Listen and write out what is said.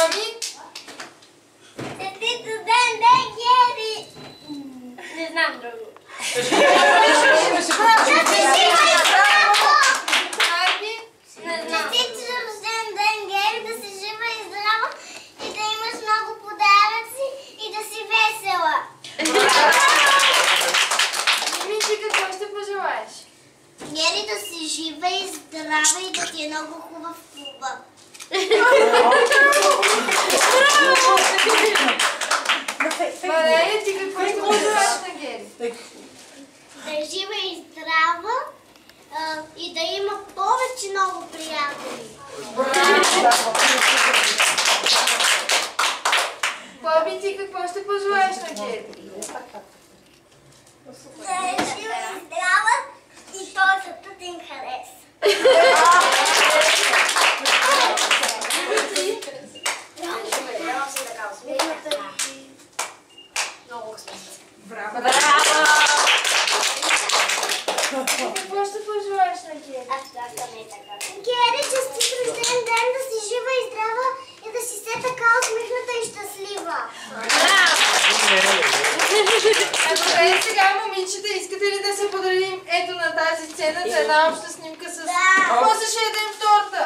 Боби? Честит рожден ден, Гери! Не знам друго. Честит рожден ден, Гери, да си жива и здрава и да имаш много подаръци и да си весела. Мимичи, какво ще пожелаеш? Гери, да си жива и здрава и да ти е много хубав клуба. Валерия, ти какво ще пожелаеш на Гери? Да е жива и здрава и да има повече много приятели. Боби, ти какво ще пожелаеш на Гери? Да е жива и здрава и той за тътин хареса. Браво! Какво ще пожелаеш на Гери? Гери, честит рожден ден, да си жива и здрава и да си все така усмихната и щастлива. Добре, сега, момичета, искате ли да се подарим ето на тази сцена за една обща снимка с... После ще ядем торта!